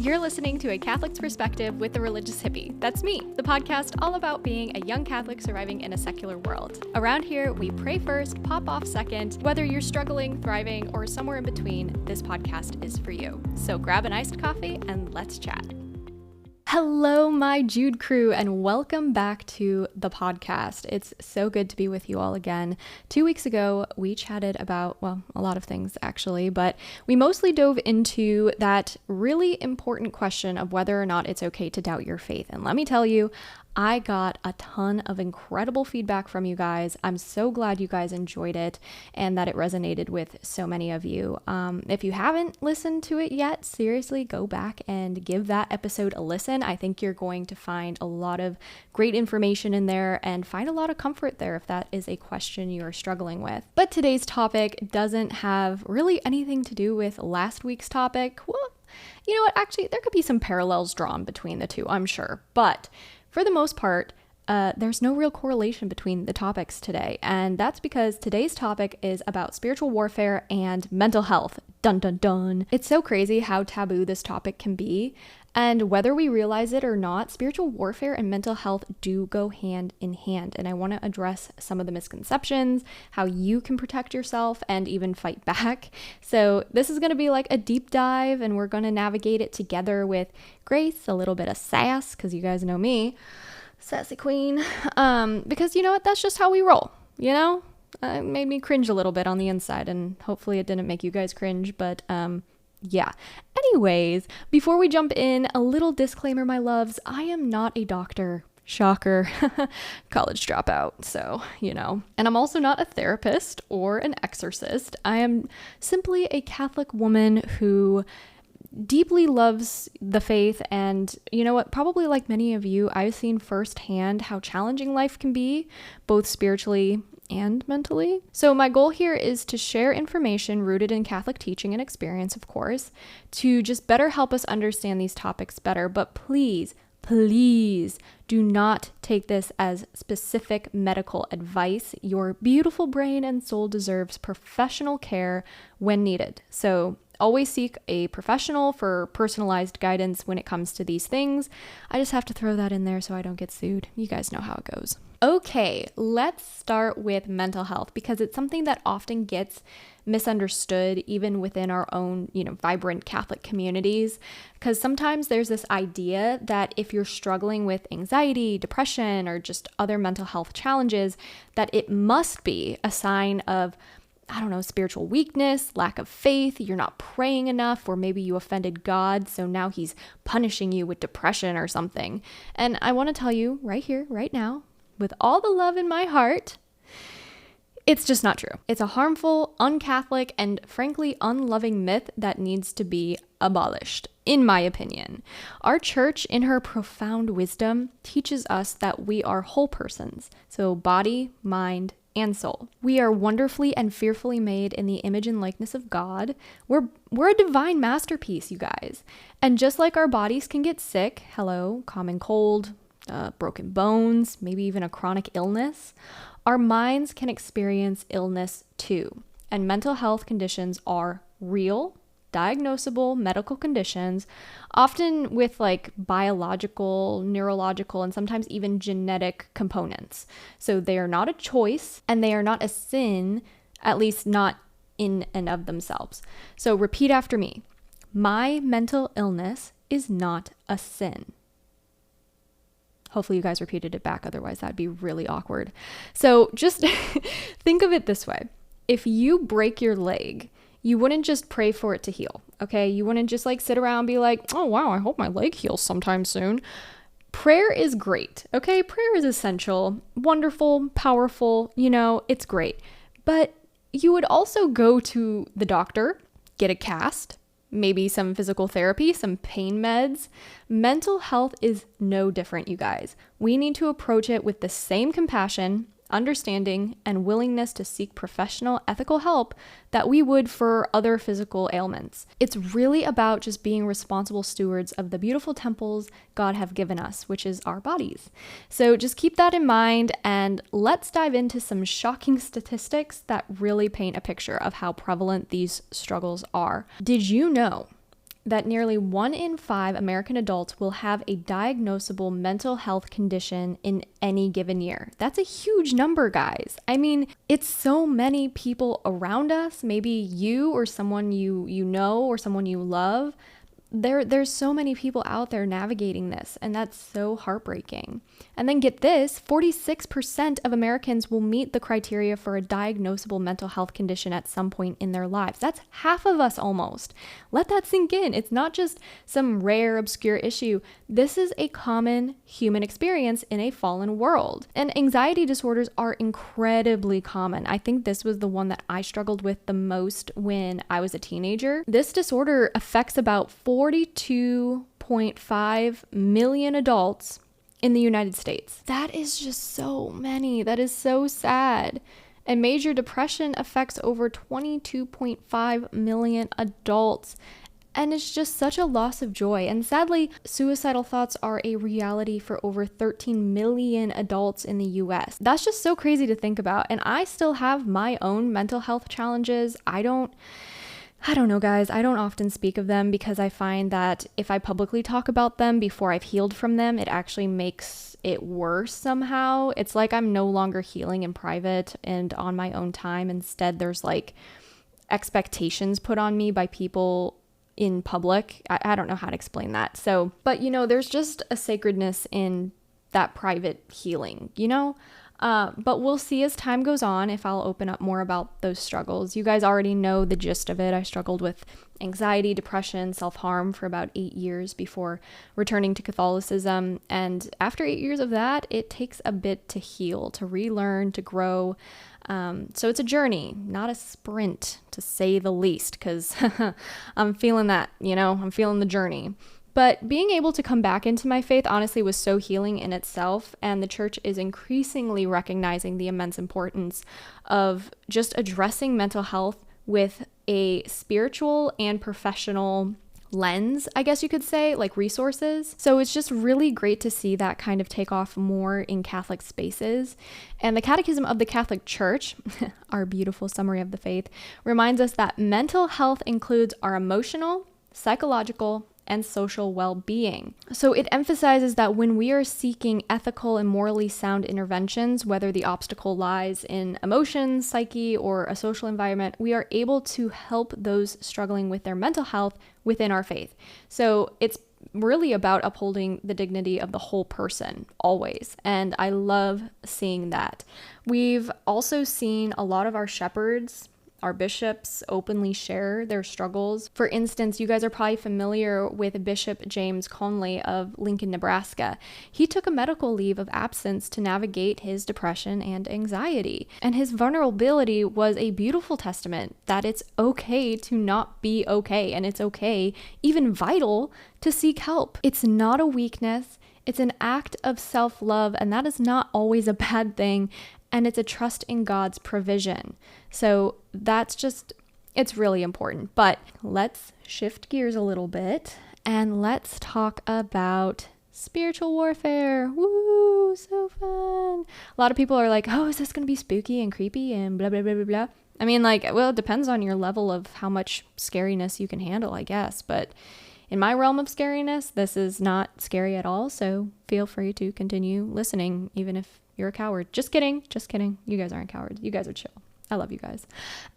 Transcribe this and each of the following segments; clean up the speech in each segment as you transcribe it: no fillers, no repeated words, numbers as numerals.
You're listening to A Catholic's Perspective with the Religious Hippie. That's me, the podcast all about being a young Catholic surviving in a secular world. Around here, we pray first, pop off second. Whether you're struggling, thriving, or somewhere in between, this podcast is for you. So grab an iced coffee and let's chat. Hello, my Jude crew, and welcome back to the podcast. It's so good to be with you all again. 2 weeks ago, we chatted about, well, a lot of things actually, but we mostly dove into that really important question of whether or not it's okay to doubt your faith. And let me tell you, I got a ton of incredible feedback from you guys. I'm so glad you guys enjoyed it and that it resonated with so many of you. If you haven't listened to it yet, seriously, go back and give that episode a listen. I think you're going to find a lot of great information in there and find a lot of comfort there if that is a question you are struggling with. But today's topic doesn't have really anything to do with last week's topic. Well, you know what? Actually, there could be some parallels drawn between the two, I'm sure. But for the most part, there's no real correlation between the topics today, and that's because today's topic is about spiritual warfare and mental health. Dun dun dun. It's so crazy how taboo this topic can be, and whether we realize it or not, spiritual warfare and mental health do go hand in hand, and I want to address some of the misconceptions, how you can protect yourself and even fight back. So this is going to be like a deep dive, and we're going to navigate it together with grace, a little bit of sass, because you guys know me, sassy queen, because you know what, that's just how we roll, you know? It made me cringe a little bit on the inside, and hopefully it didn't make you guys cringe, but yeah. Anyways, before we jump in, a little disclaimer, my loves. I am not a doctor. Shocker. College dropout, so, you know. And I'm also not a therapist or an exorcist. I am simply a Catholic woman who deeply loves the faith, and you know what, probably like many of you, I've seen firsthand how challenging life can be, both spiritually and mentally. So my goal here is to share information rooted in Catholic teaching and experience, of course, to just better help us understand these topics better. But please do not take this as specific medical advice. Your beautiful brain and soul deserves professional care when needed. So always seek a professional for personalized guidance when it comes to these things. I just have to throw that in there so I don't get sued. You guys know how it goes. Okay, let's start with mental health, because it's something that often gets misunderstood even within our own, vibrant Catholic communities. Because sometimes there's this idea that if you're struggling with anxiety, depression, or just other mental health challenges, that it must be a sign of spiritual weakness, lack of faith, you're not praying enough, or maybe you offended God, so now he's punishing you with depression or something. And I want to tell you right here, right now, with all the love in my heart, it's just not true. It's a harmful, un-Catholic, and frankly unloving myth that needs to be abolished, in my opinion. Our church, in her profound wisdom, teaches us that we are whole persons, so body, mind, and soul. We are wonderfully and fearfully made in the image and likeness of God. We're a divine masterpiece, you guys. And just like our bodies can get sick, common cold, broken bones, maybe even a chronic illness, our minds can experience illness too. And mental health conditions are real, diagnosable medical conditions, often with like biological, neurological, and sometimes even genetic components. So they are not a choice and they are not a sin, at least not in and of themselves. So repeat after me. My mental illness is not a sin. Hopefully you guys repeated it back, otherwise that'd be really awkward. So just think of it this way. If you break your leg, you wouldn't just pray for it to heal, okay? You wouldn't just like sit around and be like, oh wow, I hope my leg heals sometime soon. Prayer is great, okay? Prayer is essential, wonderful, powerful, it's great. But you would also go to the doctor, get a cast, maybe some physical therapy, some pain meds. Mental health is no different, you guys. We need to approach it with the same compassion, understanding, and willingness to seek professional, ethical help that we would for other physical ailments. It's really about just being responsible stewards of the beautiful temples God have given us, which is our bodies. So just keep that in mind, and let's dive into some shocking statistics that really paint a picture of how prevalent these struggles are. Did you know that nearly 1 in 5 American adults will have a diagnosable mental health condition in any given year. That's a huge number, guys. I mean, it's so many people around us, maybe you or someone you know or someone you love. There's so many people out there navigating this, and that's so heartbreaking. And then get this, 46% of Americans will meet the criteria for a diagnosable mental health condition at some point in their lives. That's half of us almost. Let that sink in. It's not just some rare, obscure issue. This is a common human experience in a fallen world. And anxiety disorders are incredibly common. I think this was the one that I struggled with the most when I was a teenager. This disorder affects about 42.5 million adults in the United States. That is just so many. That is so sad. And major depression affects over 22.5 million adults. And it's just such a loss of joy. And sadly, suicidal thoughts are a reality for over 13 million adults in the US. That's just so crazy to think about. And I still have my own mental health challenges. I don't know, guys. I don't often speak of them because I find that if I publicly talk about them before I've healed from them, it actually makes it worse somehow. It's like I'm no longer healing in private and on my own time. Instead, there's like expectations put on me by people in public. I don't know how to explain that. So, but there's just a sacredness in that private healing, but we'll see as time goes on if I'll open up more about those struggles. You guys already know the gist of it. I struggled with anxiety, depression, self-harm for about 8 years before returning to Catholicism. And after 8 years of that, it takes a bit to heal, to relearn, to grow. So it's a journey, not a sprint, to say the least, because I'm feeling that, I'm feeling the journey. But being able to come back into my faith honestly was so healing in itself, and the church is increasingly recognizing the immense importance of just addressing mental health with a spiritual and professional lens, I guess you could say, like resources. So it's just really great to see that kind of take off more in Catholic spaces. And the Catechism of the Catholic Church, our beautiful summary of the faith, reminds us that mental health includes our emotional, psychological, and social well-being. So it emphasizes that when we are seeking ethical and morally sound interventions, whether the obstacle lies in emotions, psyche, or a social environment, we are able to help those struggling with their mental health within our faith. So it's really about upholding the dignity of the whole person, always. And I love seeing that. We've also seen a lot of our shepherds, our bishops, openly share their struggles. For instance, you guys are probably familiar with Bishop James Conley of Lincoln, Nebraska. He took a medical leave of absence to navigate his depression and anxiety. And his vulnerability was a beautiful testament that it's okay to not be okay, and it's okay, even vital, to seek help. It's not a weakness. It's an act of self-love, and that is not always a bad thing. And it's a trust in God's provision. So that's just, it's really important. But let's shift gears a little bit and let's talk about spiritual warfare. Woo, so fun. A lot of people are like, oh, is this going to be spooky and creepy and blah, blah, blah, blah, blah. I mean, well, it depends on your level of how much scariness you can handle, I guess. But in my realm of scariness, this is not scary at all. So feel free to continue listening, even if you're a coward. Just kidding. You guys aren't cowards. You guys are chill. I love you guys.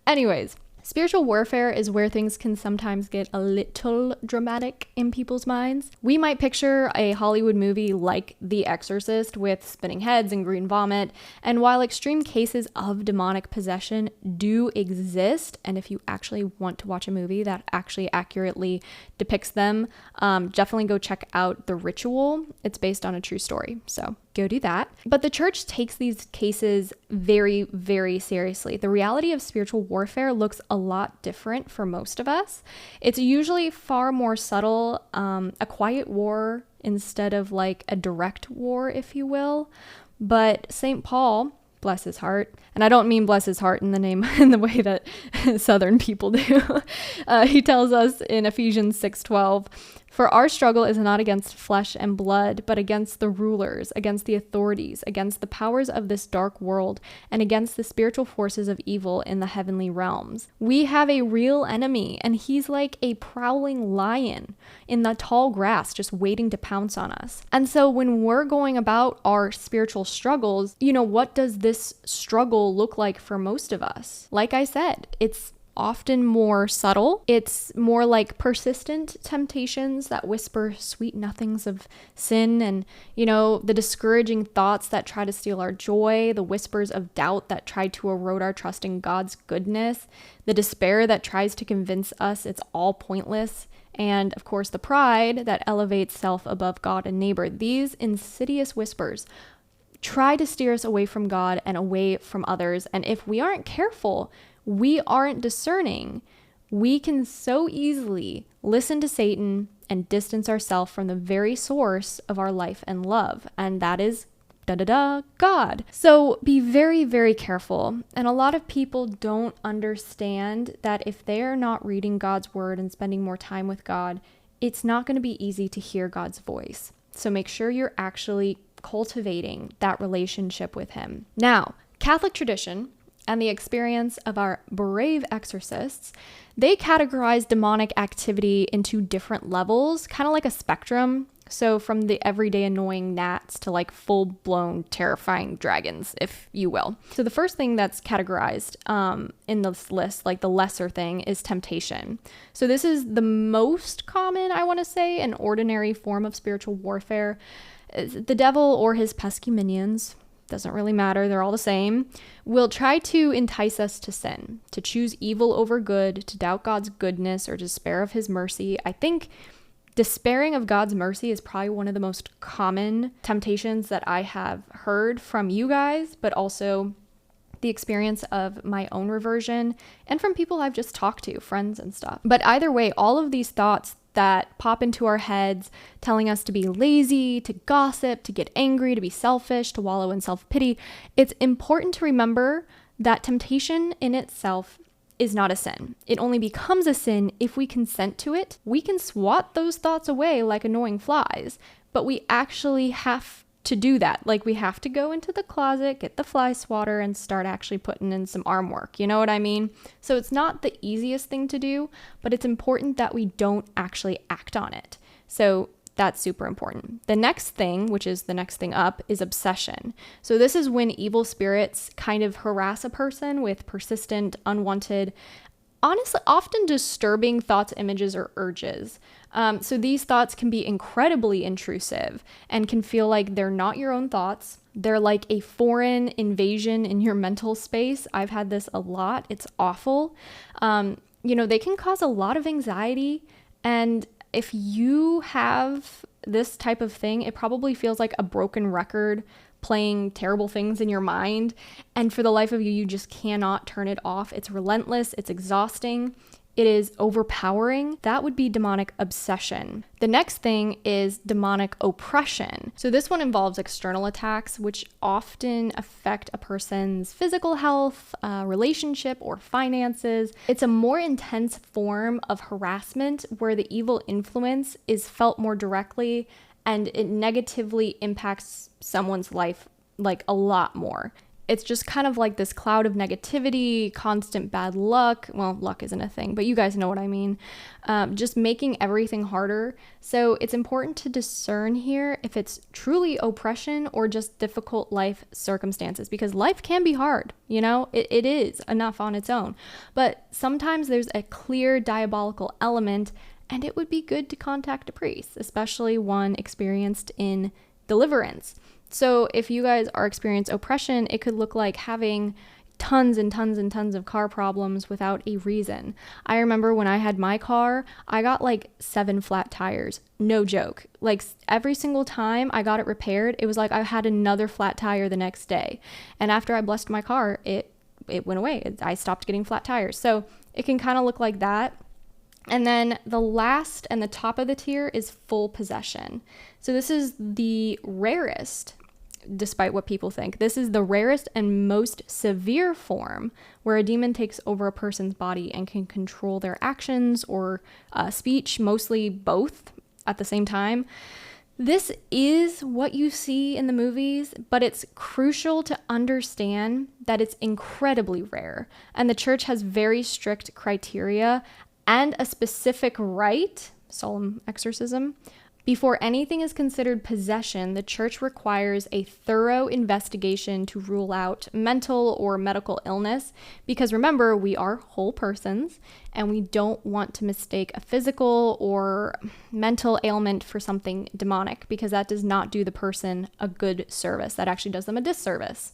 Anyways, spiritual warfare is where things can sometimes get a little dramatic in people's minds. We might picture a Hollywood movie like The Exorcist with spinning heads and green vomit. And while extreme cases of demonic possession do exist, and if you actually want to watch a movie that actually accurately depicts them, definitely go check out The Ritual. It's based on a true story. So go do that. But the church takes these cases very, very seriously. The reality of spiritual warfare looks a lot different for most of us. It's usually far more subtle, a quiet war instead of like a direct war, if you will. But St. Paul, bless his heart, and I don't mean bless his heart in the way that Southern people do. He tells us in Ephesians 6:12, For our struggle is not against flesh and blood, but against the rulers, against the authorities, against the powers of this dark world, and against the spiritual forces of evil in the heavenly realms. We have a real enemy, and he's like a prowling lion in the tall grass, just waiting to pounce on us. And so when we're going about our spiritual struggles, what does this struggle look like for most of us? Like I said, it's often more subtle. It's more like persistent temptations that whisper sweet nothings of sin, and the discouraging thoughts that try to steal our joy, the whispers of doubt that try to erode our trust in God's goodness, the despair that tries to convince us it's all pointless, and of course the pride that elevates self above God and neighbor. These insidious whispers try to steer us away from God and away from others, and if we aren't careful, we aren't discerning, we can so easily listen to Satan and distance ourselves from the very source of our life and love, and that is God. So be very, very careful. And a lot of people don't understand that if they're not reading God's word and spending more time with God, it's not going to be easy to hear God's voice. So make sure you're actually cultivating that relationship with him. Now, Catholic tradition and the experience of our brave exorcists, they categorize demonic activity into different levels, kind of like a spectrum. So from the everyday annoying gnats to like full-blown terrifying dragons, if you will. So the first thing that's categorized in this list, like the lesser thing, is temptation. So this is the most common, I want to say, an ordinary form of spiritual warfare. The devil or his pesky minions, doesn't really matter, they're all the same, will try to entice us to sin, to choose evil over good, to doubt God's goodness or despair of his mercy. I think despairing of God's mercy is probably one of the most common temptations that I have heard from you guys, but also the experience of my own reversion and from people I've just talked to, friends and stuff. But either way, all of these thoughts that pop into our heads telling us to be lazy, to gossip, to get angry, to be selfish, to wallow in self-pity, it's important to remember that temptation in itself is not a sin. It only becomes a sin if we consent to it. We can swat those thoughts away like annoying flies, but we actually have to do that. Like, we have to go into the closet, get the fly swatter, and start actually putting in some arm work. You know what I mean? So it's not the easiest thing to do, but it's important that we don't actually act on it. So that's super important. The next thing, which is the next thing up, is obsession. So this is when evil spirits kind of harass a person with persistent, unwanted, honestly, often disturbing thoughts, images, or urges. So these thoughts can be incredibly intrusive and can feel like they're not your own thoughts. They're like a foreign invasion in your mental space. I've had this a lot. It's awful. They can cause a lot of anxiety. And if you have this type of thing, it probably feels like a broken record playing terrible things in your mind. And for the life of you, you just cannot turn it off. It's relentless. It's exhausting. It is overpowering. That would be demonic obsession. The next thing is demonic oppression. So this one involves external attacks, which often affect a person's physical health, relationship, or finances. It's a more intense form of harassment where the evil influence is felt more directly and it negatively impacts someone's life like a lot more. It's just kind of like this cloud of negativity, constant bad luck. Well, luck isn't a thing, but you guys know what I mean. Just making everything harder. So it's important to discern here if it's truly oppression or just difficult life circumstances, because life can be hard, it is enough on its own. But sometimes there's a clear diabolical element, and it would be good to contact a priest, especially one experienced in deliverance. So if you guys are experiencing oppression, it could look like having tons and tons and tons of car problems without a reason. I remember when I had my car, I got like 7 flat tires. No joke. Like every single time I got it repaired, it was like I had another flat tire the next day. And after I blessed my car, it went away. I stopped getting flat tires. So it can kind of look like that. And then the last and the top of the tier is full possession. So this is the rarest, despite what people think. This is the rarest and most severe form where a demon takes over a person's body and can control their actions or speech, mostly both. at the same time. This is what you see in the movies, but it's crucial to understand that it's incredibly rare, and the church has very strict criteria and a specific rite, solemn exorcism. Before anything is considered possession, the church requires a thorough investigation to rule out mental or medical illness, because remember, we are whole persons and we don't want to mistake a physical or mental ailment for something demonic, because that does not do the person a good service. That actually does them a disservice.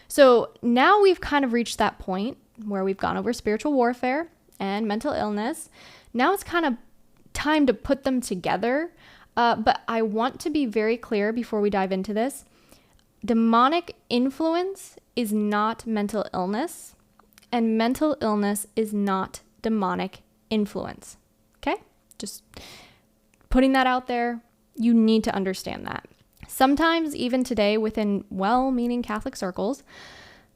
So now we've kind of reached that point where we've gone over spiritual warfare and mental illness. Now it's kind of time to put them together. But I want to be very clear before we dive into this. Demonic influence is not mental illness, and mental illness is not demonic influence. Okay? Just putting that out there. You need to understand that. Sometimes, even today, within well-meaning Catholic circles,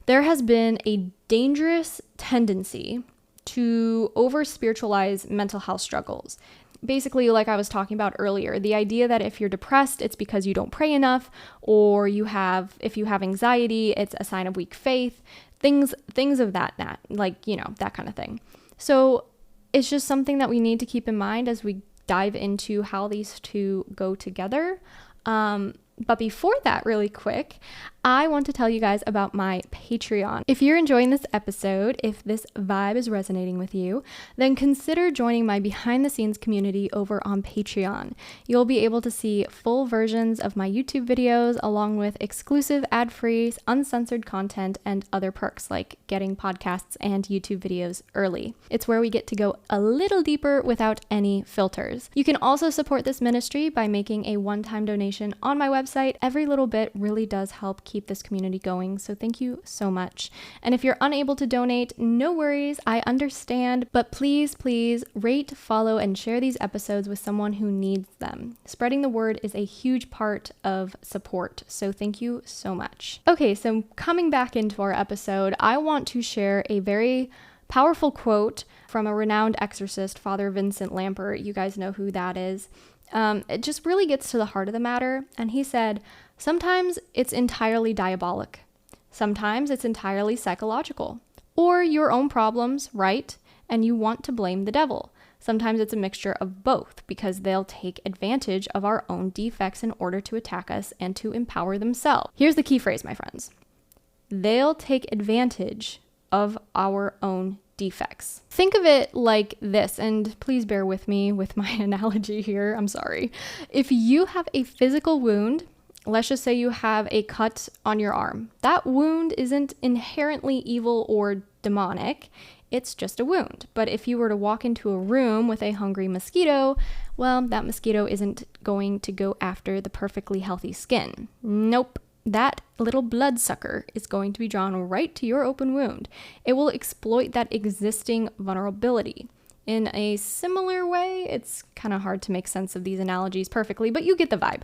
there has been a dangerous tendency to over-spiritualize mental health struggles. Basically, like I was talking about earlier, the idea that if you're depressed, it's because you don't pray enough, or if you have anxiety, it's a sign of weak faith, things of that that kind of thing. So it's just something that we need to keep in mind as we dive into how these two go together. But before that, really quick, I want to tell you guys about my Patreon. If you're enjoying this episode, if this vibe is resonating with you, then consider joining my behind the scenes community over on Patreon. You'll be able to see full versions of my YouTube videos along with exclusive ad-free, uncensored content and other perks like getting podcasts and YouTube videos early. It's where we get to go a little deeper without any filters. You can also support this ministry by making a one-time donation on my website. Every little bit really does help keep this community going, so thank you so much. And if you're unable to donate, no worries, I understand, but please rate, follow, and share these episodes with someone who needs them. Spreading the word is a huge part of support, so thank you so much. Okay, so coming back into our episode, I want to share a very powerful quote from a renowned exorcist, Father Vincent Lampert. You guys know who that is. It just really gets to the heart of the matter. And he said, sometimes it's entirely diabolic. Sometimes it's entirely psychological. Or your own problems, right? And you want to blame the devil. Sometimes it's a mixture of both, because they'll take advantage of our own defects in order to attack us and to empower themselves. Here's the key phrase, my friends. They'll take advantage of our own defects. Think of it like this, and please bear with me with my analogy here. I'm sorry. If you have a physical wound, let's just say you have a cut on your arm. That wound isn't inherently evil or demonic. It's just a wound. But if you were to walk into a room with a hungry mosquito, well, that mosquito isn't going to go after the perfectly healthy skin. Nope. That little bloodsucker is going to be drawn right to your open wound. It will exploit that existing vulnerability. In a similar way, it's kind of hard to make sense of these analogies perfectly, but you get the vibe.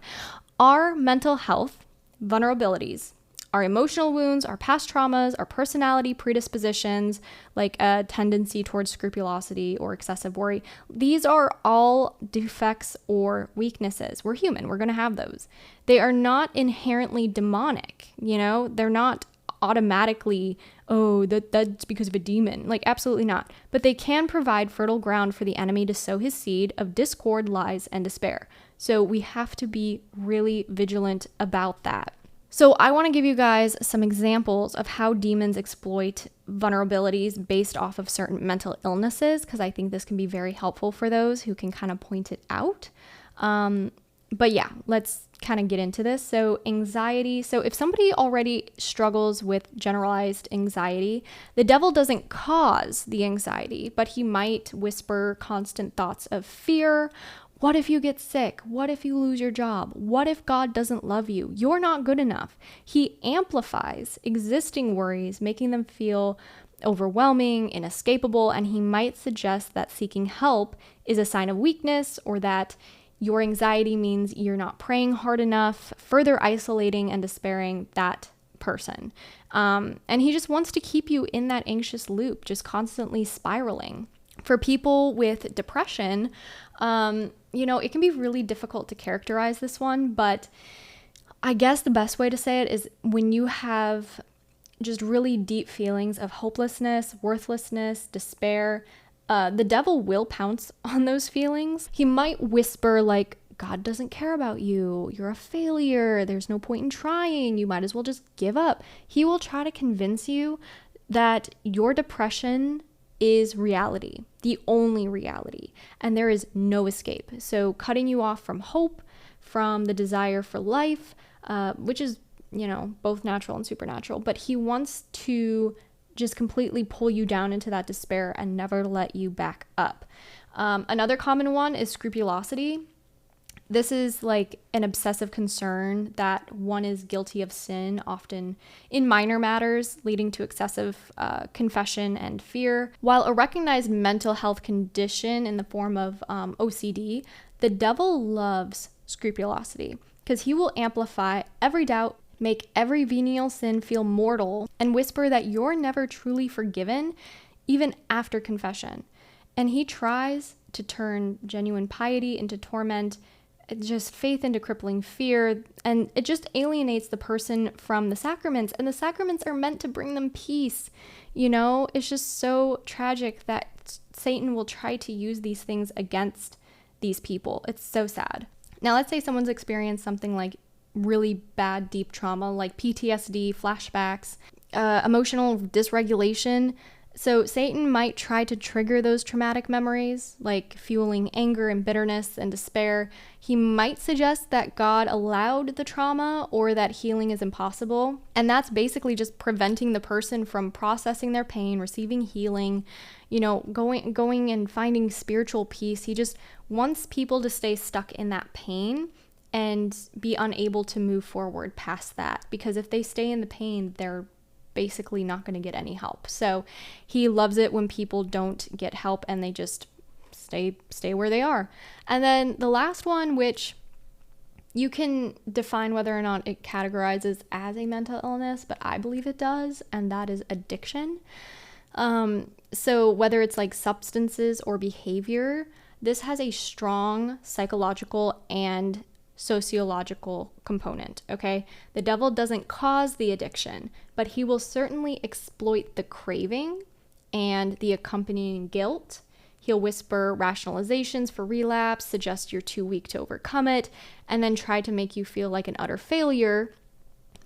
Our mental health vulnerabilities, our emotional wounds, our past traumas, our personality predispositions, like a tendency towards scrupulosity or excessive worry, these are all defects or weaknesses. We're human. We're going to have those. They are not inherently demonic. They're not automatically, that's because of a demon. Like, absolutely not. But they can provide fertile ground for the enemy to sow his seed of discord, lies, and despair. So we have to be really vigilant about that. So I want to give you guys some examples of how demons exploit vulnerabilities based off of certain mental illnesses, because I think this can be very helpful for those who can kind of point it out. But yeah, let's kind of get into this. So anxiety. So if somebody already struggles with generalized anxiety, the devil doesn't cause the anxiety, but he might whisper constant thoughts of fear. What if you get sick? What if you lose your job? What if God doesn't love you? You're not good enough. He amplifies existing worries, making them feel overwhelming, inescapable, and he might suggest that seeking help is a sign of weakness, or that your anxiety means you're not praying hard enough, further isolating and despairing that person. And he just wants to keep you in that anxious loop, just constantly spiraling. For people with depression, It can be really difficult to characterize this one, but I guess the best way to say it is when you have just really deep feelings of hopelessness, worthlessness, despair, the devil will pounce on those feelings. He might whisper like, God doesn't care about you. You're a failure. There's no point in trying. You might as well just give up. He will try to convince you that your depression is reality, the only reality, and there is no escape. So cutting you off from hope, from the desire for life, which is, both natural and supernatural, but he wants to just completely pull you down into that despair and never let you back up. Another common one is scrupulosity. This is like an obsessive concern that one is guilty of sin, often in minor matters, leading to excessive confession and fear. While a recognized mental health condition in the form of OCD, the devil loves scrupulosity because he will amplify every doubt, make every venial sin feel mortal, and whisper that you're never truly forgiven, even after confession. And he tries to turn genuine piety into torment, just faith into crippling fear, and it just alienates the person from the sacraments, and the sacraments are meant to bring them peace. It's just so tragic that Satan will try to use these things against these people. It's so sad. Now, let's say someone's experienced something like really bad, deep trauma, like PTSD, flashbacks, emotional dysregulation. So Satan might try to trigger those traumatic memories, like fueling anger and bitterness and despair. He might suggest that God allowed the trauma or that healing is impossible. And that's basically just preventing the person from processing their pain, receiving healing, going and finding spiritual peace. He just wants people to stay stuck in that pain and be unable to move forward past that. Because if they stay in the pain, they're basically not going to get any help. So he loves it when people don't get help and they just stay where they are. And then the last one, which you can define whether or not it categorizes as a mental illness, but I believe it does, and that is addiction. So whether it's like substances or behavior, this has a strong psychological and sociological component, okay? The devil doesn't cause the addiction, but he will certainly exploit the craving and the accompanying guilt. He'll whisper rationalizations for relapse, suggest you're too weak to overcome it, and then try to make you feel like an utter failure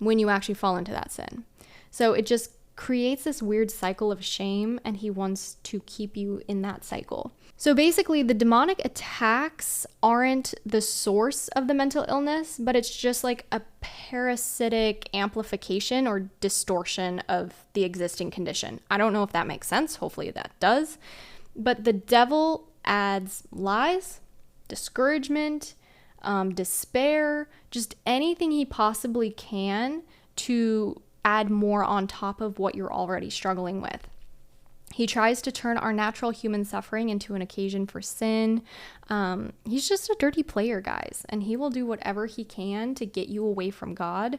when you actually fall into that sin. So it just creates this weird cycle of shame, and he wants to keep you in that cycle. So basically, the demonic attacks aren't the source of the mental illness, but it's just like a parasitic amplification or distortion of the existing condition. I don't know if that makes sense. Hopefully that does. But the devil adds lies, discouragement, despair, just anything he possibly can to add more on top of what you're already struggling with. He tries to turn our natural human suffering into an occasion for sin. He's just a dirty player, guys, and he will do whatever he can to get you away from God.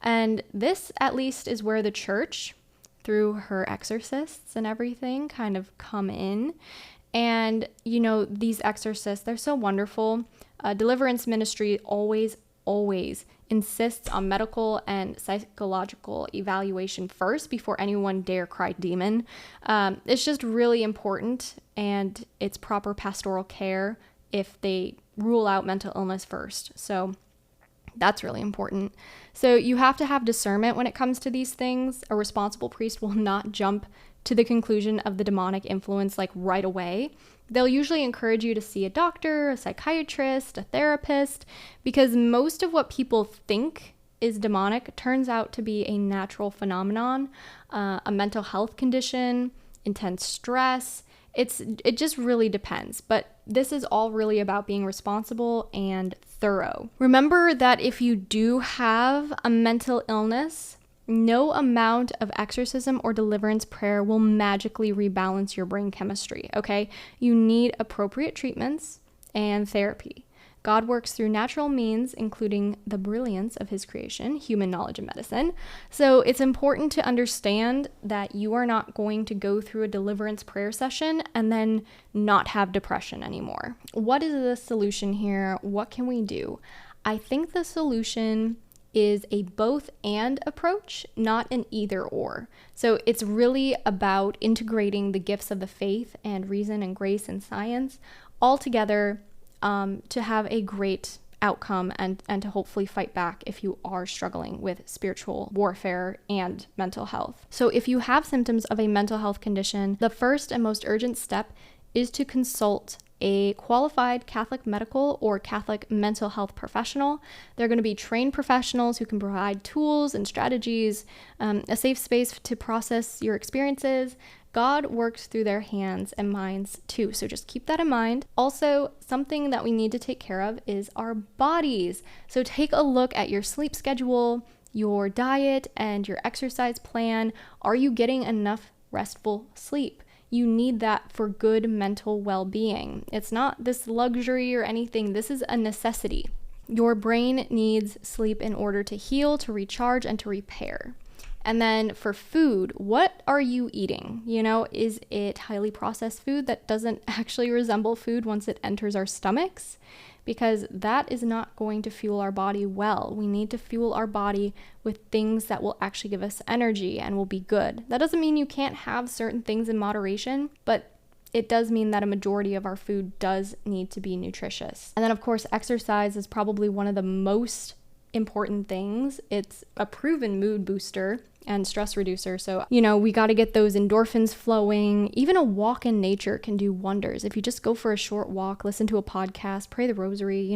And this, at least, is where the church, through her exorcists and everything, kind of come in. And, these exorcists, they're so wonderful. Deliverance ministry always insists on medical and psychological evaluation first before anyone dare cry demon. It's just really important, and it's proper pastoral care if they rule out mental illness first. So that's really important. So you have to have discernment when it comes to these things. A responsible priest will not jump to the conclusion of the demonic influence like right away. They'll usually encourage you to see a doctor, a psychiatrist, a therapist, because most of what people think is demonic turns out to be a natural phenomenon, a mental health condition, intense stress. It just really depends. But this is all really about being responsible and thorough. Remember that if you do have a mental illness, no amount of exorcism or deliverance prayer will magically rebalance your brain chemistry, okay? You need appropriate treatments and therapy. God works through natural means, including the brilliance of his creation, human knowledge and medicine. So it's important to understand that you are not going to go through a deliverance prayer session and then not have depression anymore. What is the solution here? What can we do? I think the solution is a both and approach, not an either or. So it's really about integrating the gifts of the faith and reason and grace and science all together to have a great outcome and to hopefully fight back if you are struggling with spiritual warfare and mental health. So if you have symptoms of a mental health condition, the first and most urgent step is to consult a qualified Catholic medical or Catholic mental health professional. They're going to be trained professionals who can provide tools and strategies, a safe space to process your experiences. God works through their hands and minds too, so just keep that in mind. Also, something that we need to take care of is our bodies. So take a look at your sleep schedule, your diet, and your exercise plan. Are you getting enough restful sleep? You need that for good mental well-being. It's not this luxury or anything. This is a necessity. Your brain needs sleep in order to heal, to recharge, and to repair. And then for food, what are you eating? Is it highly processed food that doesn't actually resemble food once it enters our stomachs? Because that is not going to fuel our body well. We need to fuel our body with things that will actually give us energy and will be good. That doesn't mean you can't have certain things in moderation, but it does mean that a majority of our food does need to be nutritious. And then of course, exercise is probably one of the most important things. It's a proven mood booster and stress reducer. So, we got to get those endorphins flowing. Even a walk in nature can do wonders. If you just go for a short walk, listen to a podcast, pray the rosary,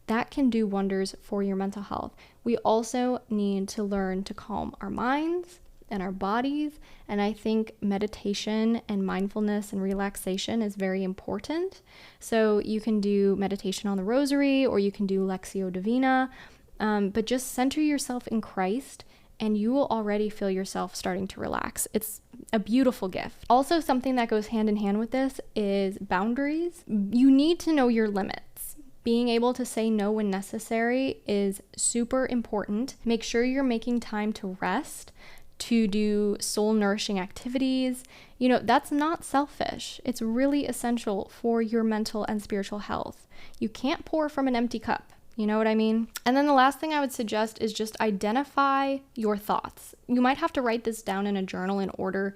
that can do wonders for your mental health. We also need to learn to calm our minds and our bodies. And I think meditation and mindfulness and relaxation is very important. So you can do meditation on the rosary, or you can do Lectio Divina, but just center yourself in Christ and you will already feel yourself starting to relax. It's a beautiful gift. Also, something that goes hand in hand with this is boundaries. You need to know your limits. Being able to say no when necessary is super important. Make sure you're making time to rest, to do soul-nourishing activities. That's not selfish. It's really essential for your mental and spiritual health. You can't pour from an empty cup. You know what I mean? And then the last thing I would suggest is just identify your thoughts. You might have to write this down in a journal in order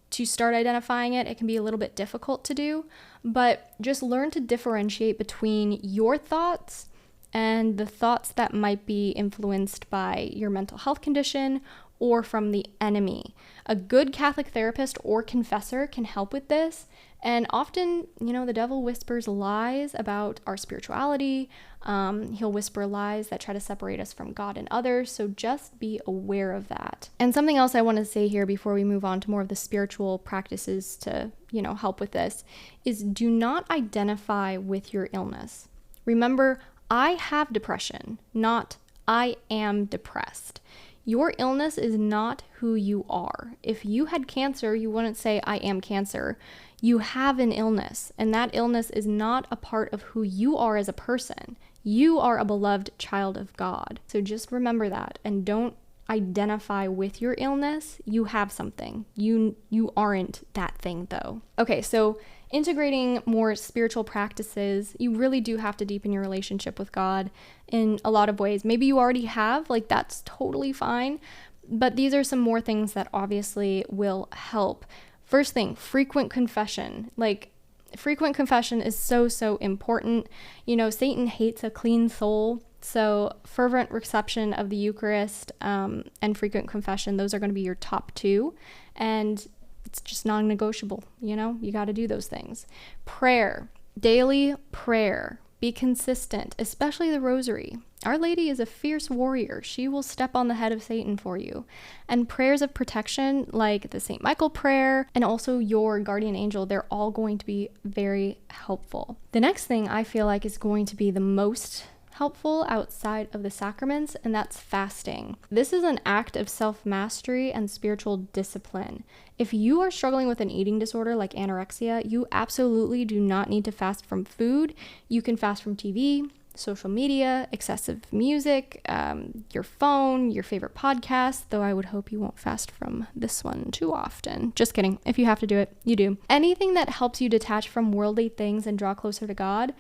to start identifying it. It can be a little bit difficult to do, but just learn to differentiate between your thoughts and the thoughts that might be influenced by your mental health condition or from the enemy. A good Catholic therapist or confessor can help with this. And often, the devil whispers lies about our spirituality. He'll whisper lies that try to separate us from God and others. So just be aware of that. And something else I want to say here before we move on to more of the spiritual practices to, help with this is do not identify with your illness. Remember, I have depression, not I am depressed. Your illness is not who you are. If you had cancer, you wouldn't say, I am cancer. You have an illness, and that illness is not a part of who you are as a person. You are a beloved child of God. So just remember that, and don't identify with your illness. You have something. You aren't that thing, though. Okay, so integrating more spiritual practices, you really do have to deepen your relationship with God in a lot of ways. Maybe you already have, that's totally fine. But these are some more things that obviously will help. First thing, frequent confession. Frequent confession is so important. Satan hates a clean soul. So fervent reception of the Eucharist and frequent confession, those are going to be your top two. And it's just non-negotiable, you got to do those things. Prayer, daily prayer, be consistent, especially the rosary. Our Lady is a fierce warrior. She will step on the head of Satan for you. And prayers of protection, like the St. Michael prayer and also your guardian angel, they're all going to be very helpful. The next thing I feel like is going to be the most helpful outside of the sacraments, and that's fasting. This is an act of self-mastery and spiritual discipline. If you are struggling with an eating disorder like anorexia, you absolutely do not need to fast from food. You can fast from TV, social media, excessive music, your phone, your favorite podcast, though I would hope you won't fast from this one too often. Just kidding. If you have to do it, you do. Anything that helps you detach from worldly things and draw closer to God,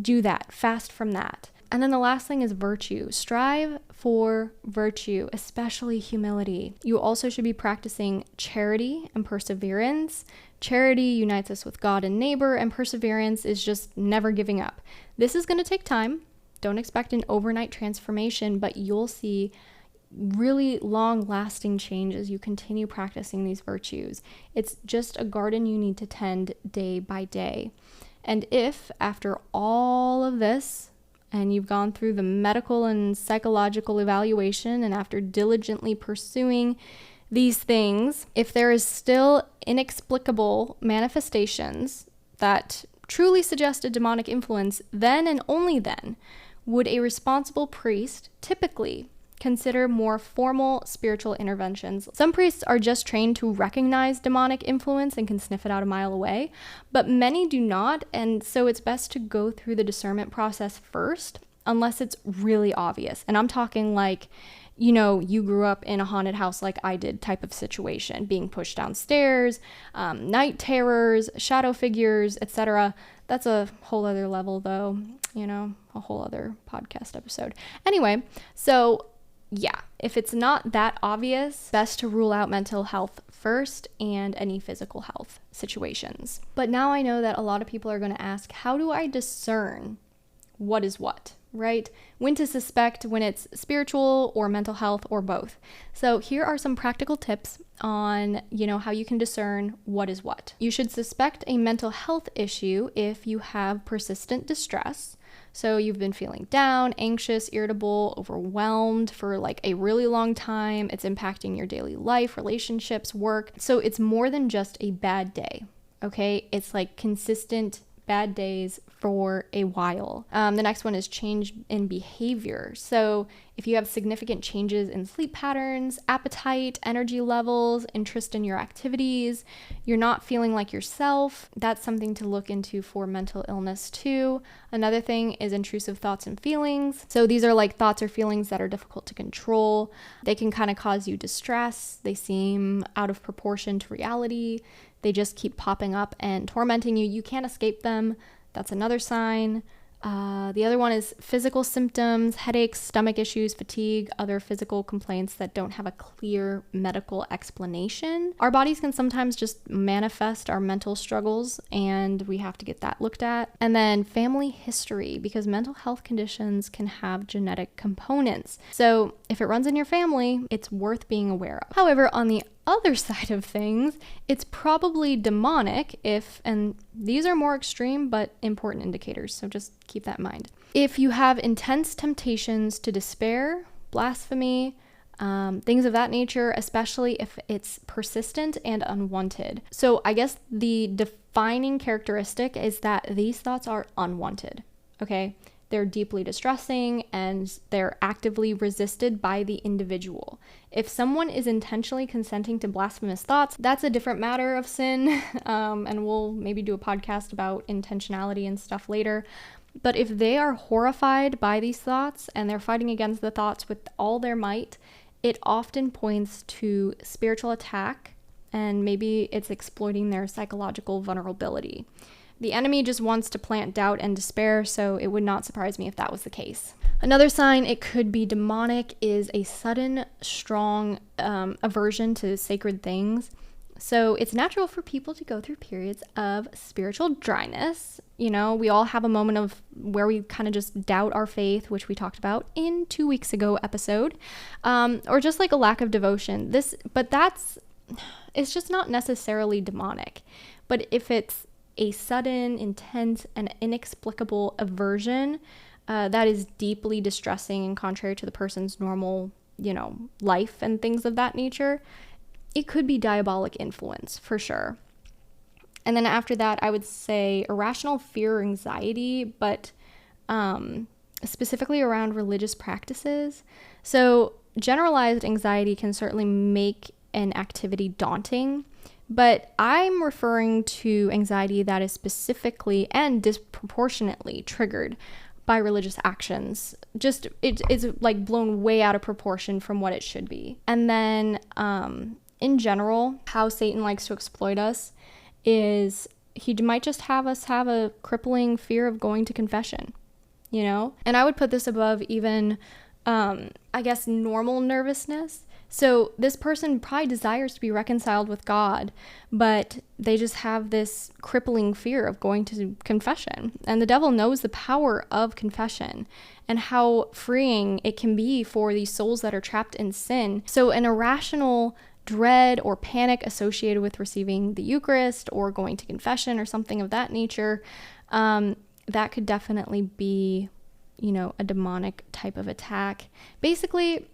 do that. Fast from that. And then the last thing is virtue. Strive for virtue, especially humility. You also should be practicing charity and perseverance. Charity unites us with God and neighbor, and perseverance is just never giving up. This is going to take time. Don't expect an overnight transformation, but you'll see really long-lasting change as you continue practicing these virtues. It's just a garden you need to tend day by day. And if, after all of this, and you've gone through the medical and psychological evaluation, and after diligently pursuing these things, if there is still inexplicable manifestations that truly suggest a demonic influence, then and only then would a responsible priest typically consider more formal spiritual interventions. Some priests are just trained to recognize demonic influence and can sniff it out a mile away, but many do not, and so it's best to go through the discernment process first, unless it's really obvious. And I'm talking like, you grew up in a haunted house like I did type of situation, being pushed downstairs, night terrors, shadow figures, etc. That's a whole other level though, a whole other podcast episode. Anyway, so yeah, if it's not that obvious, best to rule out mental health first and any physical health situations. But now I know that a lot of people are going to ask, how do I discern what is what, right? When to suspect when it's spiritual or mental health or both. So here are some practical tips on, how you can discern what is what. You should suspect a mental health issue if you have persistent distress. So you've been feeling down, anxious, irritable, overwhelmed for like a really long time. It's impacting your daily life, relationships, work. So it's more than just a bad day, okay? It's like consistent bad days for a while. The next one is change in behavior. So if you have significant changes in sleep patterns, appetite, energy levels, interest in your activities, you're not feeling like yourself, that's something to look into for mental illness too. Another thing is intrusive thoughts and feelings. So these are like thoughts or feelings that are difficult to control. They can kind of cause you distress. They seem out of proportion to reality. They just keep popping up and tormenting you. You can't escape them. That's another sign. The other one is physical symptoms, headaches, stomach issues, fatigue, other physical complaints that don't have a clear medical explanation. Our bodies can sometimes just manifest our mental struggles, and we have to get that looked at. And then family history, because mental health conditions can have genetic components. So if it runs in your family, it's worth being aware of. However, on the other side of things, it's probably demonic and these are more extreme but important indicators, so just keep that in mind. If you have intense temptations to despair, blasphemy, things of that nature, especially if it's persistent and unwanted. So I guess the defining characteristic is that these thoughts are unwanted, okay? They're deeply distressing and they're actively resisted by the individual. If someone is intentionally consenting to blasphemous thoughts, that's a different matter of sin. And we'll maybe do a podcast about intentionality and stuff later. But if they are horrified by these thoughts and they're fighting against the thoughts with all their might, it often points to spiritual attack, and maybe it's exploiting their psychological vulnerability. The enemy just wants to plant doubt and despair, so it would not surprise me if that was the case. Another sign it could be demonic is a sudden, strong aversion to sacred things. So it's natural for people to go through periods of spiritual dryness. We all have a moment of where we kind of just doubt our faith, which we talked about in 2 weeks ago episode, or just like a lack of devotion. It's just not necessarily demonic. But if it's a sudden, intense, and inexplicable aversion that is deeply distressing and contrary to the person's normal, life and things of that nature, it could be diabolic influence for sure. And then after that, I would say irrational fear or anxiety, but specifically around religious practices. So generalized anxiety can certainly make an activity daunting, but I'm referring to anxiety that is specifically and disproportionately triggered by religious actions. Just it's like blown way out of proportion from what it should be. And then in general, how Satan likes to exploit us is he might just have us have a crippling fear of going to confession, you know? And I would put this above even, I guess, normal nervousness. So this person probably desires to be reconciled with God, but they just have this crippling fear of going to confession. And the devil knows the power of confession and how freeing it can be for these souls that are trapped in sin. So an irrational dread or panic associated with receiving the Eucharist or going to confession or something of that nature, that could definitely be, you know, a demonic type of attack. Basically,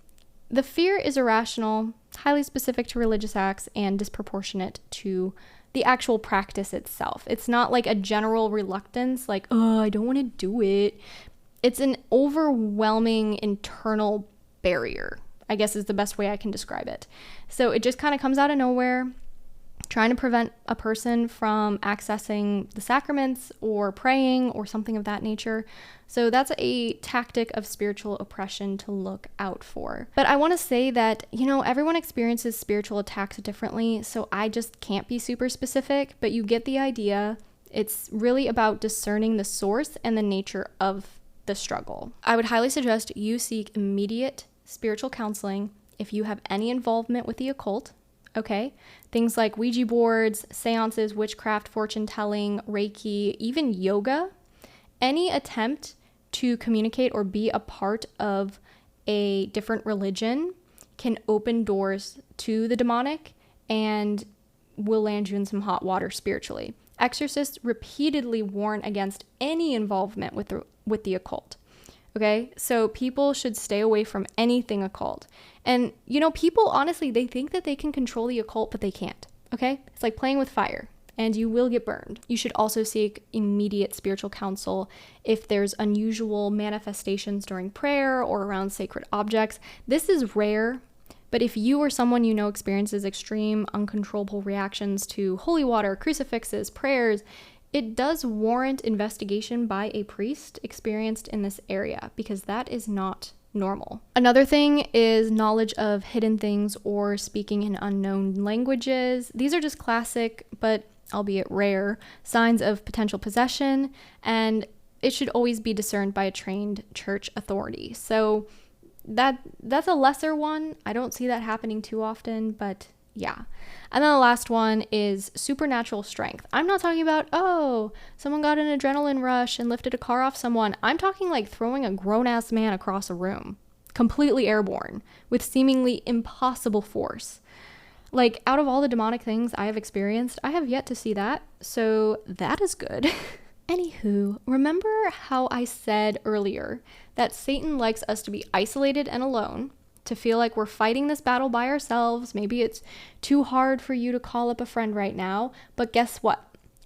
the fear is irrational, highly specific to religious acts, and disproportionate to the actual practice itself. It's not like a general reluctance, like, oh, I don't want to do it. It's an overwhelming internal barrier, I guess is the best way I can describe it. So it just kind of comes out of nowhere, trying to prevent a person from accessing the sacraments or praying or something of that nature. So that's a tactic of spiritual oppression to look out for. But I want to say that, you know, everyone experiences spiritual attacks differently, so I just can't be super specific, but you get the idea. It's really about discerning the source and the nature of the struggle. I would highly suggest you seek immediate spiritual counseling if you have any involvement with the occult. Okay, things like Ouija boards, seances, witchcraft, fortune telling, Reiki, even yoga. Any attempt to communicate or be a part of a different religion can open doors to the demonic and will land you in some hot water spiritually. Exorcists repeatedly warn against any involvement with the occult. Okay, so people should stay away from anything occult. And, you know, people, honestly, they think that they can control the occult, but they can't. Okay, it's like playing with fire, and you will get burned. You should also seek immediate spiritual counsel if there's unusual manifestations during prayer or around sacred objects. This is rare, but if you or someone you know experiences extreme, uncontrollable reactions to holy water, crucifixes, prayers, it does warrant investigation by a priest experienced in this area, because that is not normal. Another thing is knowledge of hidden things or speaking in unknown languages. These are just classic, but albeit rare, signs of potential possession, and it should always be discerned by a trained church authority. So that's a lesser one. I don't see that happening too often, but yeah. And then the last one is supernatural strength. I'm not talking about, oh, someone got an adrenaline rush and lifted a car off someone. I'm talking like throwing a grown-ass man across a room, completely airborne, with seemingly impossible force. Like, out of all the demonic things I have experienced, I have yet to see that. So that is good. Anywho, remember how I said earlier that Satan likes us to be isolated and alone, to feel like we're fighting this battle by ourselves. Maybe it's too hard for you to call up a friend right now, but guess what?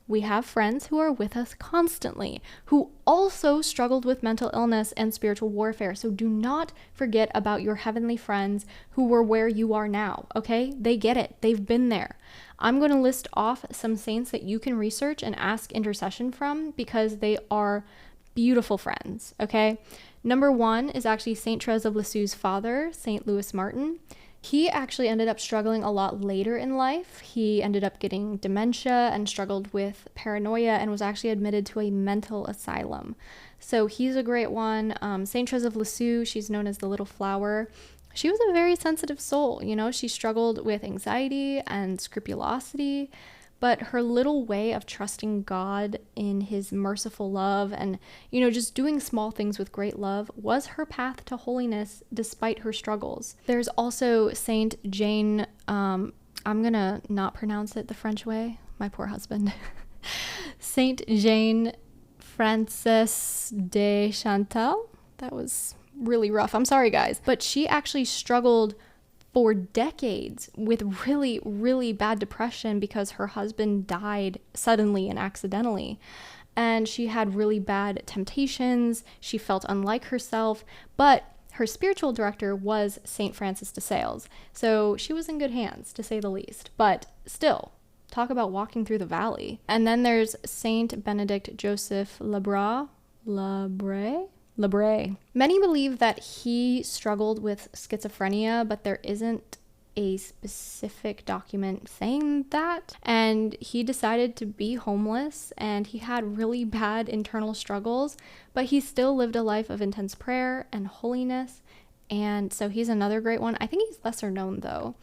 We have friends who are with us constantly, who also struggled with mental illness and spiritual warfare. So do not forget about your heavenly friends who were where you are now, okay? They get it. They've been there. I'm going to list off some saints that you can research and ask intercession from, because they are beautiful friends, okay? Number 1 is actually Saint Therese of Lisieux's father, Saint Louis Martin. He actually ended up struggling a lot later in life. He ended up getting dementia and struggled with paranoia and was actually admitted to a mental asylum. So he's a great one. Saint Therese of Lisieux, she's known as the Little Flower. She was a very sensitive soul, you know, she struggled with anxiety and scrupulosity, but her little way of trusting God in his merciful love and, you know, just doing small things with great love was her path to holiness despite her struggles. There's also Saint Jane, I'm gonna not pronounce it the French way, my poor husband. Saint Jane Frances de Chantal. That was really rough. I'm sorry, guys. But she actually struggled for decades with really, really bad depression because her husband died suddenly and accidentally. And she had really bad temptations. She felt unlike herself, but her spiritual director was Saint Francis de Sales. So she was in good hands, to say the least. But still, talk about walking through the valley. And then there's Saint Benedict Joseph Lebras, Labre. Many believe that he struggled with schizophrenia, but there isn't a specific document saying that. And he decided to be homeless, and he had really bad internal struggles, but he still lived a life of intense prayer and holiness. And so he's another great one. I think he's lesser known though.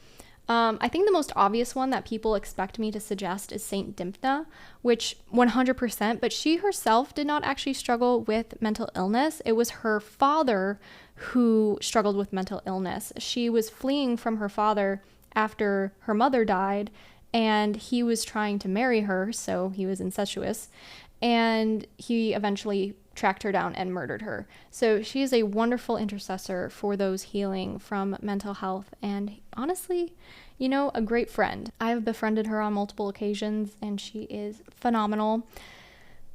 I think the most obvious one that people expect me to suggest is Saint Dymphna, which 100%, but she herself did not actually struggle with mental illness. It was her father who struggled with mental illness. She was fleeing from her father after her mother died, and he was trying to marry her, so he was incestuous, and he eventually tracked her down and murdered her. So she is a wonderful intercessor for those healing from mental health, and honestly, a great friend. I have befriended her on multiple occasions, and she is phenomenal.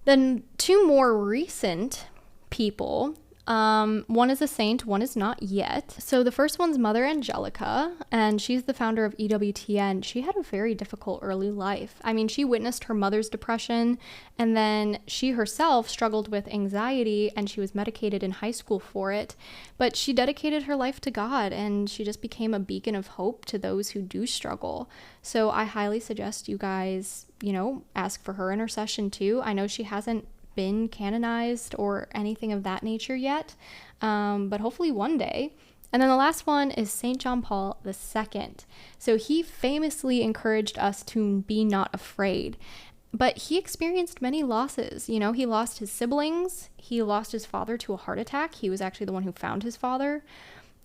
Then 2 more recent people. One is a saint, one is not yet. So the first one's Mother Angelica, and she's the founder of EWTN. She had a very difficult early life. I mean, she witnessed her mother's depression, and then she herself struggled with anxiety, and she was medicated in high school for it. But she dedicated her life to God, and she just became a beacon of hope to those who do struggle. So I highly suggest you guys, ask for her intercession too. I know she hasn't been canonized or anything of that nature yet, but hopefully one day. And then the last one is St. John Paul II. So he famously encouraged us to be not afraid, but he experienced many losses. He lost his siblings, he lost his father to a heart attack. He was actually the one who found his father.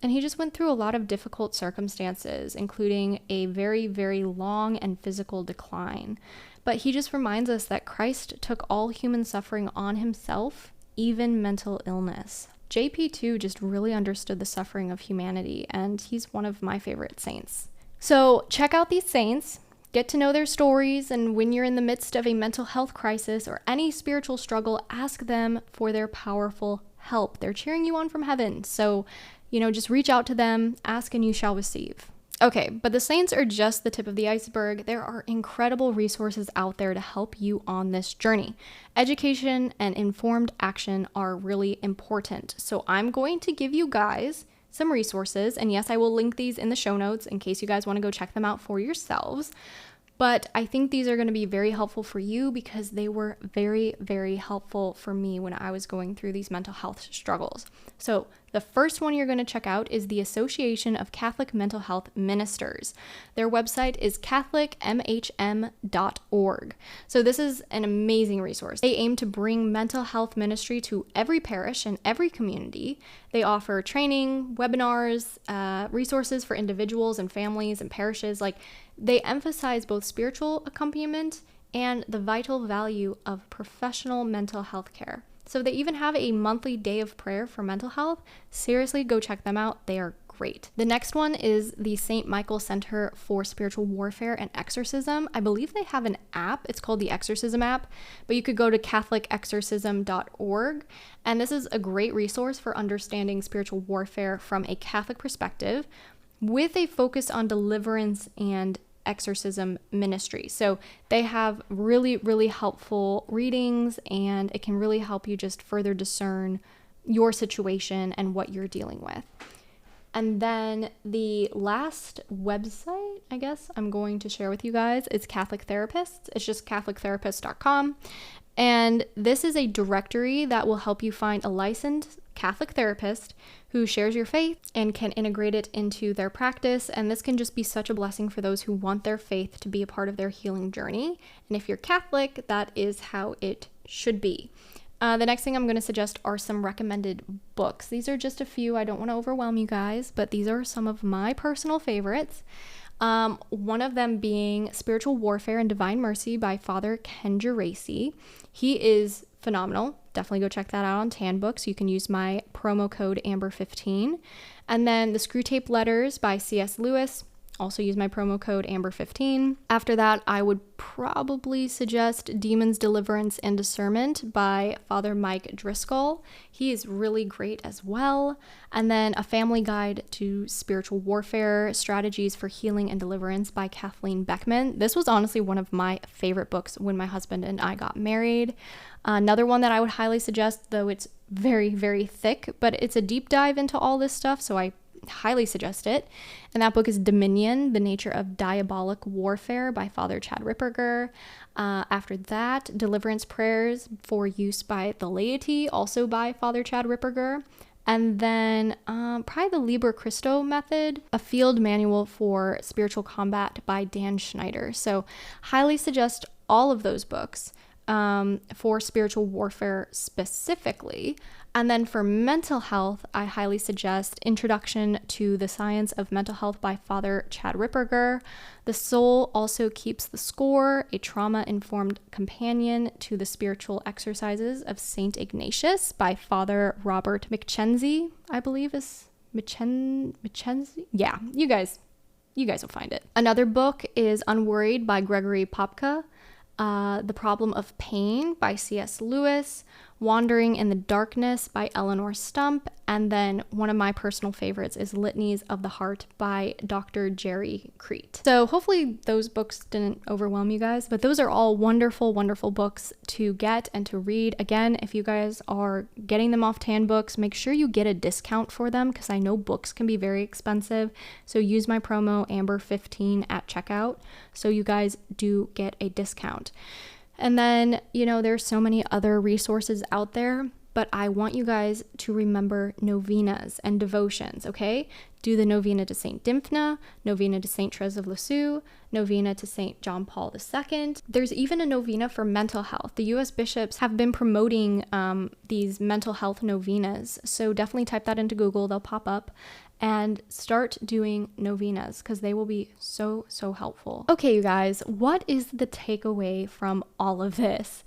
And he just went through a lot of difficult circumstances, including a very, very long and physical decline. But he just reminds us that Christ took all human suffering on himself, even mental illness. JP2 just really understood the suffering of humanity, and he's one of my favorite saints. So check out these saints, get to know their stories, and when you're in the midst of a mental health crisis or any spiritual struggle, ask them for their powerful help. They're cheering you on from heaven. So, just reach out to them, ask and you shall receive. Okay, but the saints are just the tip of the iceberg. There are incredible resources out there to help you on this journey. Education and informed action are really important. So I'm going to give you guys some resources, and yes, I will link these in the show notes in case you guys want to go check them out for yourselves. But I think these are going to be very helpful for you because they were very, very helpful for me when I was going through these mental health struggles. So the first one you're going to check out is the Association of Catholic Mental Health Ministers. Their website is catholicmhm.org. So this is an amazing resource. They aim to bring mental health ministry to every parish and every community. They offer training, webinars, resources for individuals and families and parishes. They emphasize both spiritual accompaniment and the vital value of professional mental health care. So they even have a monthly day of prayer for mental health. Seriously, go check them out. They are great. The next one is the St. Michael Center for Spiritual Warfare and Exorcism. I believe they have an app. It's called the Exorcism app, but you could go to catholicexorcism.org. And this is a great resource for understanding spiritual warfare from a Catholic perspective with a focus on deliverance and exorcism ministry. So they have really, really helpful readings, and it can really help you just further discern your situation and what you're dealing with. And then the last website, I guess, I'm going to share with you guys is Catholic Therapists. It's just catholictherapist.com. And this is a directory that will help you find a licensed Catholic therapist who shares your faith and can integrate it into their practice. And this can just be such a blessing for those who want their faith to be a part of their healing journey. And if you're Catholic, that is how it should be. The next thing I'm going to suggest are some recommended books. These are just a few. I don't want to overwhelm you guys, but these are some of my personal favorites. One of them being Spiritual Warfare and Divine Mercy by Father Ken Geraci. He is phenomenal. Definitely go check that out on Tan Books. You can use my promo code Amber15. And then The Screw Tape Letters by C.S. Lewis. Also use my promo code Amber15. After that, I would probably suggest Demons, Deliverance, and Discernment by Father Mike Driscoll. He is really great as well. And then A Family Guide to Spiritual Warfare, Strategies for Healing and Deliverance by Kathleen Beckman. This was honestly one of my favorite books when my husband and I got married. Another one that I would highly suggest, though it's very, very thick, but it's a deep dive into all this stuff, so I highly suggest it. And that book is Dominion, The Nature of Diabolic Warfare by Father Chad Ripperger. After that, Deliverance Prayers for Use by the Laity, also by Father Chad Ripperger. And then probably the Liber Christo Method, a field manual for spiritual combat by Dan Schneider. So highly suggest all of those books for spiritual warfare specifically. And then for mental health, I highly suggest Introduction to the Science of Mental Health by Father Chad Ripperger. The Soul Also Keeps the Score, a trauma-informed companion to the spiritual exercises of St. Ignatius by Father Robert McKenzie, I believe is McKenzie? Yeah, you guys will find it. Another book is Unworried by Gregory Popka. The Problem of Pain by C.S. Lewis, Wandering in the Darkness by Eleanor Stump, and then one of my personal favorites is Litanies of the Heart by Dr. Jerry Crete. So hopefully those books didn't overwhelm you guys, but those are all wonderful, wonderful books to get and to read. Again, if you guys are getting them off Tan Books, make sure you get a discount for them because I know books can be very expensive. So use my promo Amber15 at checkout so you guys do get a discount. And then, there's so many other resources out there, but I want you guys to remember novenas and devotions, okay? Do the novena to St. Dymphna, novena to St. Therese of Lisieux, novena to St. John Paul II. There's even a novena for mental health. The U.S. bishops have been promoting these mental health novenas, so definitely type that into Google, they'll pop up. And start doing novenas because they will be so, so helpful. Okay, you guys, what is the takeaway from all of this?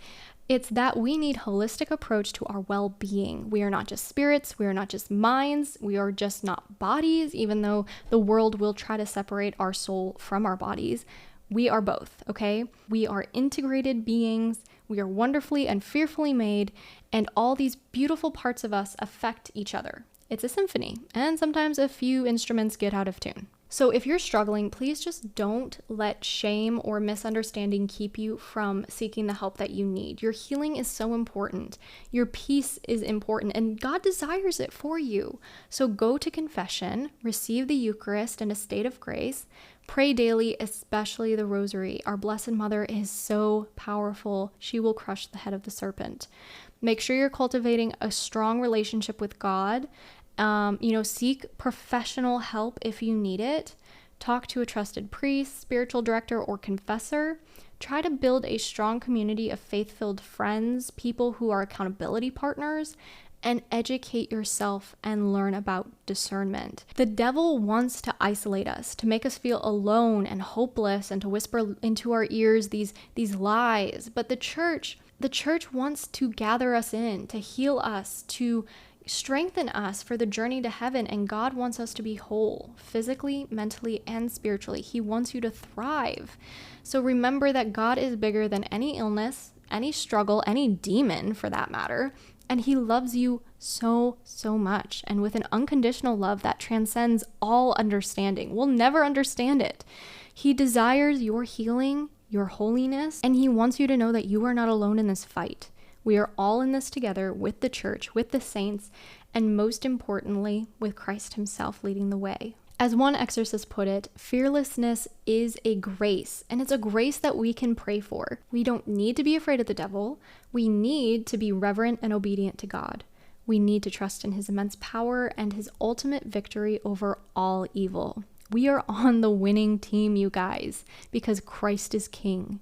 It's that we need a holistic approach to our well-being. We are not just spirits, we are not just minds, we are just not bodies, even though the world will try to separate our soul from our bodies. We are both, okay? We are integrated beings. We are wonderfully and fearfully made, and all these beautiful parts of us affect each other. It's a symphony, and sometimes a few instruments get out of tune. So if you're struggling, please just don't let shame or misunderstanding keep you from seeking the help that you need. Your healing is so important. Your peace is important, and God desires it for you. So go to confession, receive the Eucharist in a state of grace, pray daily, especially the Rosary. Our Blessed Mother is so powerful. She will crush the head of the serpent. Make sure you're cultivating a strong relationship with God. Seek professional help if you need it. Talk to a trusted priest, spiritual director, or confessor. Try to build a strong community of faith-filled friends, people who are accountability partners, and educate yourself and learn about discernment. The devil wants to isolate us, to make us feel alone and hopeless, and to whisper into our ears these lies. But the church wants to gather us in, to heal us, to strengthen us for the journey to heaven, and God wants us to be whole, physically, mentally, and spiritually. He wants you to thrive. So remember that God is bigger than any illness, any struggle, any demon for that matter, and He loves you so, so much, and with an unconditional love that transcends all understanding. We'll never understand it. He desires your healing, your holiness, and He wants you to know that you are not alone in this fight. We are all in this together with the church, with the saints, and most importantly, with Christ Himself leading the way. As one exorcist put it, fearlessness is a grace, and it's a grace that we can pray for. We don't need to be afraid of the devil. We need to be reverent and obedient to God. We need to trust in His immense power and His ultimate victory over all evil. We are on the winning team, you guys, because Christ is King.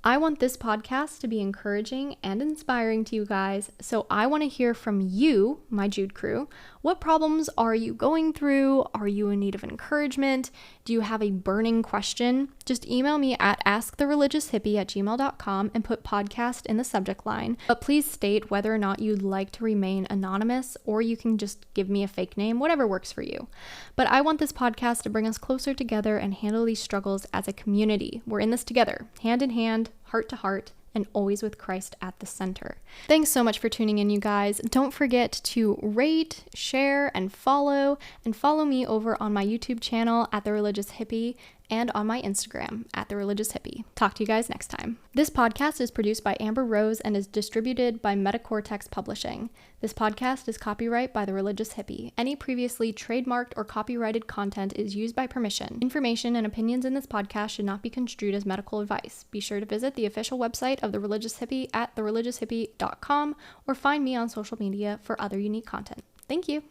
I want this podcast to be encouraging and inspiring to you guys, so I want to hear from you, my Jude crew. What problems are you going through? Are you in need of encouragement? Do you have a burning question? Just email me at askthereligioushippie@gmail.com and put podcast in the subject line. But please state whether or not you'd like to remain anonymous, or you can just give me a fake name, whatever works for you. But I want this podcast to bring us closer together and handle these struggles as a community. We're in this together, hand in hand, heart to heart, and always with Christ at the center. Thanks so much for tuning in, you guys. Don't forget to rate, share, and follow me over on my YouTube channel at The Religious Hippie and on my Instagram at The Religious Hippie. Talk to you guys next time. This podcast is produced by Amber Rose and is distributed by Metacortex Publishing. This podcast is copyright by The Religious Hippie. Any previously trademarked or copyrighted content is used by permission. Information and opinions in this podcast should not be construed as medical advice. Be sure to visit the official website of The Religious Hippie at thereligioushippie.com or find me on social media for other unique content. Thank you.